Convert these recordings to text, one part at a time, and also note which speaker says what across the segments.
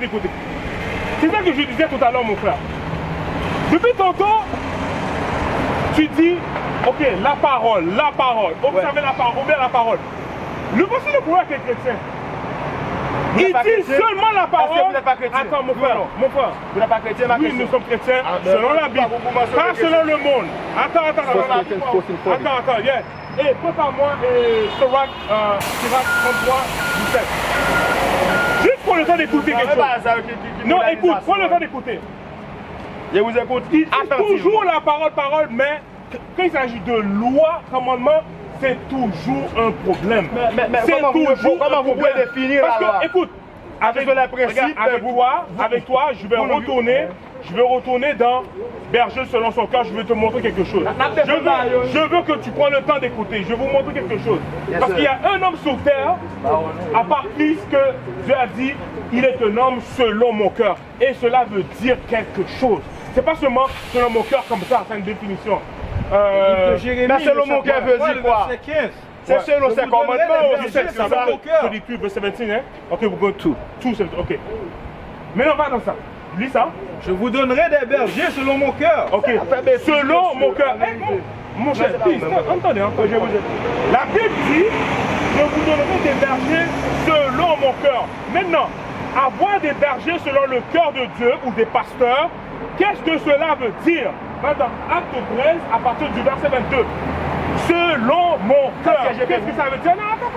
Speaker 1: Écoutez, c'est ça que je disais tout à l'heure, mon frère. Depuis tantôt, tu dis, ok, la parole, observez la parole, observez la parole. Le voici le pouvoir qui est chrétien. Il dit seulement la parole. Attends, mon frère,
Speaker 2: vous n'êtes pas chrétien,
Speaker 1: oui, nous sommes chrétiens selon la Bible, pas selon le monde. Attends, yeah. Et prépare-moi Sirach 33, 17. Juste pour le temps d'écouter quelque chose. Non, écoute, prends le temps d'écouter.
Speaker 2: Je vous écoute.
Speaker 1: Il dit toujours la parole, mais quand il s'agit de loi, commandement, c'est toujours un problème.
Speaker 2: Mais comment vous pouvez définir la loi?
Speaker 1: Écoute, avec toi, je vais retourner dans Berger selon son cœur, je vais te montrer quelque chose. Je veux que tu prennes le temps d'écouter, je vais vous montrer quelque chose. Parce qu'il y a un homme sur terre, à part Christ, que Dieu a dit, il est un homme selon mon cœur. Et cela veut dire quelque chose. C'est pas seulement selon mon cœur comme ça, c'est une définition.
Speaker 2: Mais selon mon cœur veut dire quoi? C'est selon ses commandements ou c'est ça?
Speaker 1: Je dis plus, verset 25, hein? Ok, vous go to. Ok. Maintenant, va dans ça. Lis ça.
Speaker 3: Je vous donnerai des bergers selon mon cœur.
Speaker 1: Ok. Selon mon cœur. Mon cher, entendez. La Bible dit, je vous donnerai des bergers selon mon cœur. Maintenant, avoir des bergers selon le cœur de Dieu ou des pasteurs, qu'est-ce que cela veut dire? Va dans Acte 13 à partir du verset 22. Selon mon cœur. Qu'est-ce que ça veut dire? Non, attends.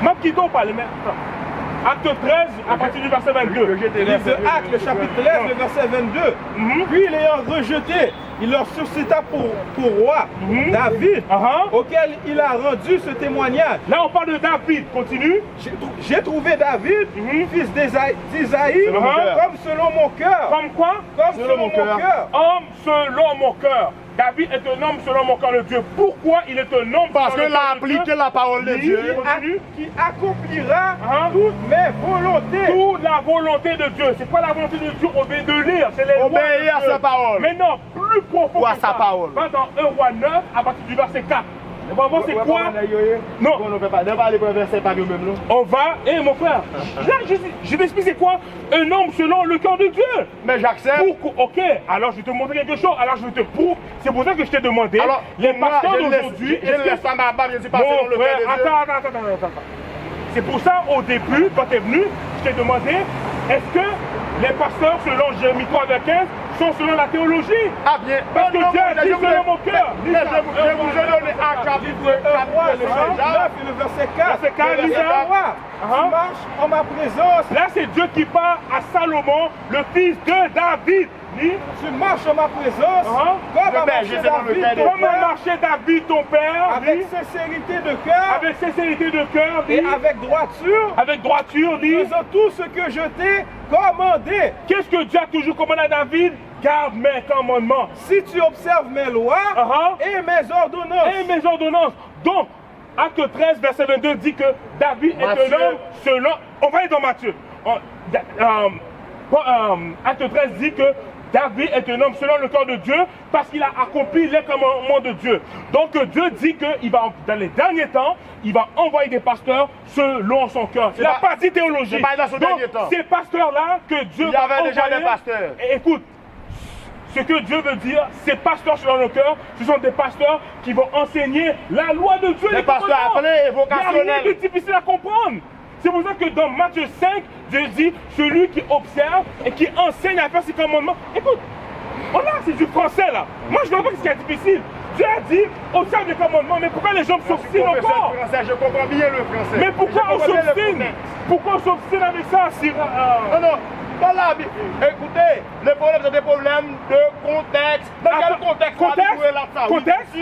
Speaker 1: Ma qui parle, mais Acte 13 à partir du verset 22.
Speaker 3: Acte, le chapitre 13, le verset 22. Puis l'ayant rejeté, il leur suscita pour roi David, auquel il a rendu ce témoignage.
Speaker 1: Là, on parle de David. Continue.
Speaker 3: J'ai trouvé David, fils d'Isaïe, comme selon mon cœur.
Speaker 1: Comme quoi?
Speaker 3: Comme selon mon cœur.
Speaker 1: Homme selon mon cœur. David est un homme selon mon cœur de Dieu. Pourquoi il est un homme
Speaker 2: parce qu'il a appliqué la parole de Dieu.
Speaker 3: Qui accomplira toutes mes volontés.
Speaker 1: Toute la volonté de Dieu. C'est quoi la volonté de Dieu? Obéir. C'est les
Speaker 2: obéir à sa parole.
Speaker 1: Maintenant, plus profond
Speaker 2: à sa parole.
Speaker 1: Va dans 1 Roi 9 à partir du verset 4. C'est quoi? Non.
Speaker 2: On ne peut pas aller pour le verset par nous-mêmes.
Speaker 1: On va, mon frère, là je t'explique c'est quoi? Un homme selon le cœur de Dieu.
Speaker 2: Mais j'accepte.
Speaker 1: Ok, alors je vais te montrer quelque chose, alors je vais te prouver. C'est pour ça que je t'ai demandé. Alors, les pasteurs d'aujourd'hui.
Speaker 2: Je ne laisse pas ma barbe, je ne suis pas selon le cœur de Dieu.
Speaker 1: Attends. C'est pour ça, au début, quand tu es venu, je t'ai demandé, est-ce que les pasteurs, selon Jérémie 3, 15, sont selon la théologie?
Speaker 2: Ah bien.
Speaker 1: Parce que Dieu a dit selon mon cœur.
Speaker 2: Je vous ai donné un chapitre 9
Speaker 3: et le verset 4.
Speaker 1: Verset 4,
Speaker 3: tu marches en ma présence.
Speaker 1: Là, c'est Dieu qui parle à Salomon, le fils de David.
Speaker 3: Tu marches en ma présence comme a marché David ton père, avec sincérité de cœur, et avec droiture, faisant tout ce que je t'ai commandé.
Speaker 1: Qu'est-ce que Dieu a toujours commandé à David? Garde mes commandements.
Speaker 3: Si tu observes mes lois et mes ordonnances. Donc, Acte 13, verset 22 dit que David est un homme selon... On va aller dans Matthieu. Acte 13 dit que David est un homme selon le cœur de Dieu parce qu'il a accompli les commandements de Dieu. Donc Dieu dit que dans les derniers temps, il va envoyer des pasteurs selon son cœur. Il n'a pas dit théologie.
Speaker 2: C'est pas dans ce dernier temps.
Speaker 1: Ces pasteurs-là que Dieu va envoyer...
Speaker 2: Il y avait déjà des pasteurs.
Speaker 1: Et écoute, ce que Dieu veut dire, ces pasteurs selon le cœur, ce sont des pasteurs qui vont enseigner la loi de Dieu.
Speaker 2: Des pasteurs appelés et vocationnels.
Speaker 1: Il n'y a rien de difficile à comprendre. C'est pour ça que dans Matthieu 5, Dieu dit, celui qui observe et qui enseigne à faire ses commandements. Écoute, c'est du français là. Moi je ne vois pas ce qui est difficile. Dieu a dit, observe les commandements, mais pourquoi les gens s'obstinent encore?
Speaker 2: Je comprends bien le français.
Speaker 1: Mais pourquoi on s'obstine? Pourquoi on s'obstine avec ça?
Speaker 2: Non, non. Voilà, écoutez, le problème c'est des problèmes de contexte. Dans quel contexte?
Speaker 1: Contexte?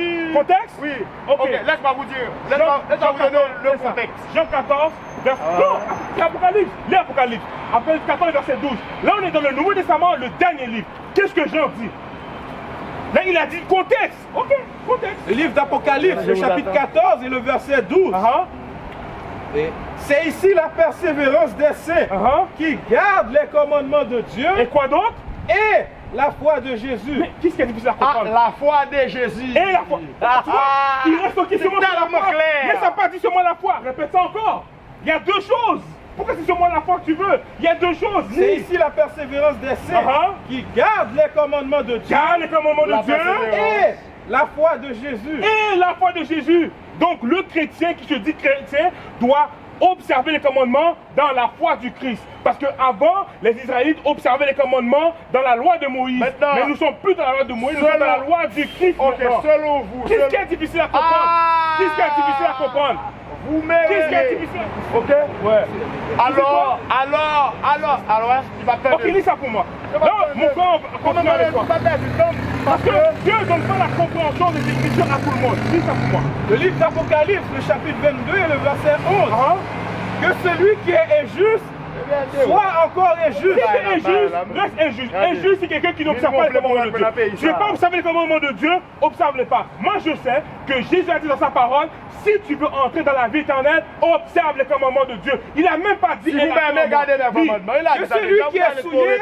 Speaker 2: Oui. Ok, laisse-moi vous dire. Laisse-moi vous donner le contexte.
Speaker 1: Jean 14, verset... Non, l'Apocalypse. L'Apocalypse. Apocalypse 14, verset 12. Là, on est dans le Nouveau Testament, le dernier livre. Qu'est-ce que Jean dit? Là, il a dit contexte. Ok, contexte.
Speaker 3: Le livre d'Apocalypse, le chapitre 14 et le verset 12. C'est ici la persévérance des saints qui gardent les commandements de Dieu.
Speaker 1: Et quoi d'autre?
Speaker 3: Et la foi de Jésus.
Speaker 1: Mais qu'est-ce qui est difficile à comprendre?
Speaker 2: La foi de Jésus.
Speaker 1: Et la foi. Il reste focus seulement sur la foi. Mais ça n'a pas dit seulement la foi. Répète ça encore. Il y a deux choses. Pourquoi c'est seulement la foi que tu veux? Il y a deux choses.
Speaker 3: C'est ici la persévérance des saints qui gardent les commandements de Dieu.
Speaker 1: Garde les commandements de Dieu.
Speaker 3: Et la foi de Jésus.
Speaker 1: Et la foi de Jésus. Donc le chrétien qui se dit chrétien doit observer les commandements dans la foi du Christ. Parce qu'avant, les Israélites observaient les commandements dans la loi de Moïse.
Speaker 2: Maintenant,
Speaker 1: mais nous ne sommes plus dans la loi de Moïse, nous sommes dans la loi du Christ.
Speaker 2: Selon vous.
Speaker 1: Qu'est-ce qui est difficile à comprendre? Qu'est-ce qui est difficile à comprendre?
Speaker 2: Vous m'aimez.
Speaker 1: Qu'est-ce qui est difficile?
Speaker 2: Ok? Ouais. Alors, il va perdre.
Speaker 1: Ok, lis ça pour moi. Non, mon frère, on continue avec toi. Parce que Dieu ne donne pas la compréhension des Écritures à tout le monde. Lis ça pour moi.
Speaker 3: Le livre d'Apocalypse, le chapitre 22 et le verset 11. Que celui qui est injuste soit encore injuste.
Speaker 1: Si tu es injuste, reste injuste. Injuste, c'est quelqu'un qui n'observe pas les commandements de Dieu. Tu ne veux pas observer les commandements de Dieu, observe-les pas. Moi, je sais que Jésus a dit dans sa parole, si tu veux entrer dans la vie éternelle, observe les commandements de Dieu. Il n'a même pas dit...
Speaker 2: Si vous m'aimez, gardez les commandements.
Speaker 3: Que celui qui est souillé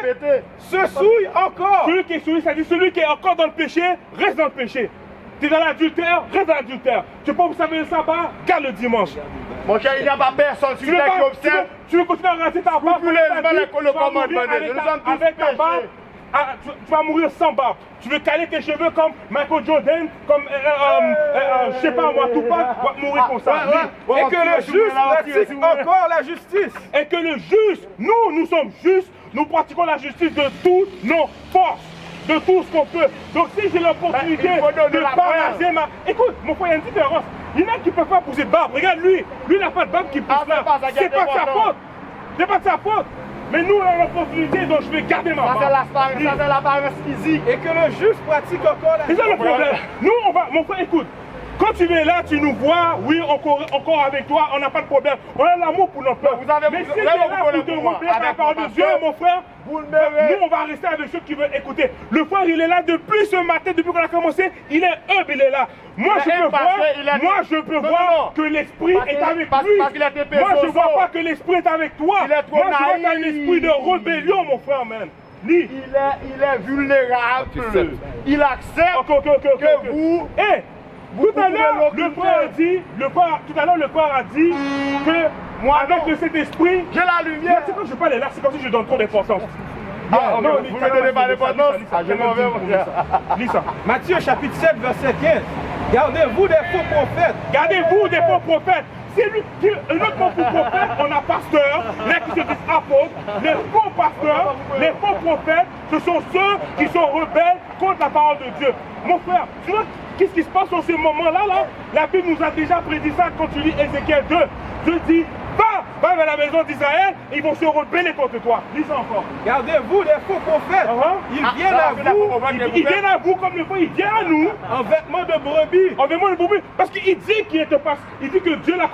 Speaker 3: se souille encore.
Speaker 1: Celui qui est souillé, c'est-à-dire celui qui est encore dans le péché, reste dans le péché. Tu es dans l'adultère, reste dans l'adultère. Tu ne peux pas observer le sabbat, garde le dimanche.
Speaker 2: Mon cher, il n'y a pas personne qui observe.
Speaker 1: Tu veux continuer à rater ta barbe,
Speaker 2: le commandement de Dieu.
Speaker 1: Avec ta barbe, tu vas mourir sans barbe. Tu veux caler tes cheveux comme Michael Jordan, comme, je sais pas moi, Tupac, va mourir comme ça.
Speaker 3: Et que le juste pratique encore la justice.
Speaker 1: Et que le juste, nous sommes justes, nous pratiquons la justice de toutes nos forces. De tout ce qu'on peut. Donc si j'ai l'opportunité de partager ma... Écoute, mon frère, il y a une différence. Il y en a qui ne peuvent pas pousser de barbe. Regarde lui, il n'a pas de barbe qui pousse là. C'est pas de sa faute. C'est pas de sa faute. Mais nous, on a l'opportunité, donc je vais garder ma barbe.
Speaker 2: Ça, c'est l'apparence physique.
Speaker 3: Et que le juste pratique encore la...
Speaker 1: C'est ça le problème. Nous, on va... Mon frère, écoute. Quand tu es là, tu nous vois, oui, encore avec toi, on n'a pas de problème. On a l'amour pour notre peuple. Mais si tu es là pour te replier par la parole de Dieu, mon frère, nous, on va rester avec ceux qui veulent écouter. Le frère, il est là depuis ce matin, depuis qu'on a commencé, il est humble, il est là. Moi, je peux voir que l'esprit est avec lui. Moi, je ne vois pas que l'esprit est avec toi. Moi, je vois qu'il y a un esprit de rébellion, mon frère, man.
Speaker 2: Il est vulnérable. Il accepte que vous...
Speaker 1: Tout à l'heure, le frère a dit que moi, avec le Saint-Esprit,
Speaker 2: j'ai la lumière.
Speaker 1: C'est quand je parle là, c'est comme si je donne trop d'importance.
Speaker 2: Non, vous ne me donnez pas d'importance. Je m'en vais, mon frère.
Speaker 1: Lis ça.
Speaker 3: Matthieu chapitre 7, verset 15. Gardez-vous des faux prophètes.
Speaker 1: Gardez-vous des faux prophètes. C'est lui qui est un autre prophète, on a pasteur, là qui se disent apôtres, les faux pasteurs, les faux prophètes, ce sont ceux qui sont rebelles contre la parole de Dieu. Mon frère, tu vois qu'est-ce qui se passe en ce moment-là là? La Bible nous a déjà prédit ça quand tu lis Ézéchiel 2. Dieu dit, va vers la maison d'Israël, ils vont se rebeller contre toi. Lis ça encore.
Speaker 3: Gardez-vous des faux prophètes. Ils viennent à vous.
Speaker 1: Ils viennent à vous comme le faux, ils viennent à nous.
Speaker 3: En vêtements de brebis.
Speaker 1: En vêtements de brebis. Parce qu'il dit qu'il te passe. Il dit que Dieu l'a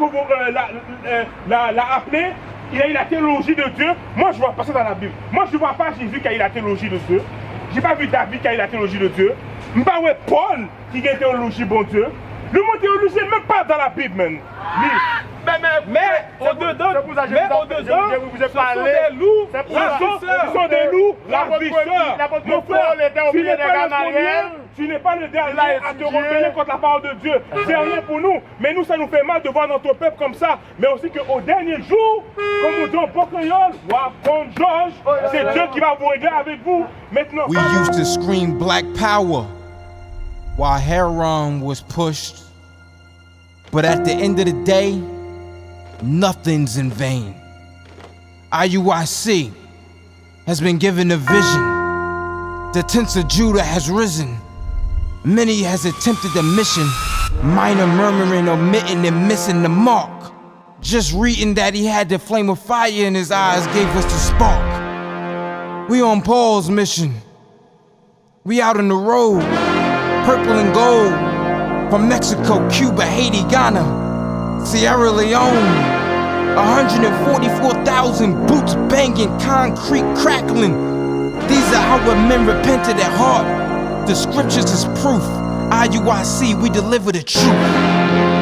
Speaker 1: appelé. Il a eu la théologie de Dieu. Moi, je vois pas ça dans la Bible. Moi, je ne vois pas Jésus qui a eu la théologie de Dieu. Je n'ai pas vu David qui a eu la théologie de Dieu. Je n'ai pas vu Paul qui a la théologie bon Dieu. Le mot théologie n'est même pas dans la Bible, man.
Speaker 3: Mais au-dedans, ce sont des loups,
Speaker 1: ce sont des loups ravisseurs. Mon frère, tu n'es pas le dernier à te rebeller contre la parole de Dieu. C'est rien pour nous. Mais nous, ça nous fait mal de voir notre peuple comme ça. Mais aussi qu'au dernier jour, comme on dit en bon créole, George, c'est Dieu qui va vous régler avec vous. Maintenant,
Speaker 4: we used to scream black power while Heron was pushed. But at the end of the day, nothing's in vain. IUIC has been given a vision. The tents of Judah has risen. Many has attempted the mission, minor murmuring, omitting, and missing the mark. Just reading that he had the flame of fire in his eyes gave us the spark. We on Paul's mission. We out on the road, purple and gold, from Mexico, Cuba, Haiti, Ghana, Sierra Leone. 144,000 boots banging, concrete crackling. These are our men repented at heart. The scriptures is proof. IUIC, we deliver the truth.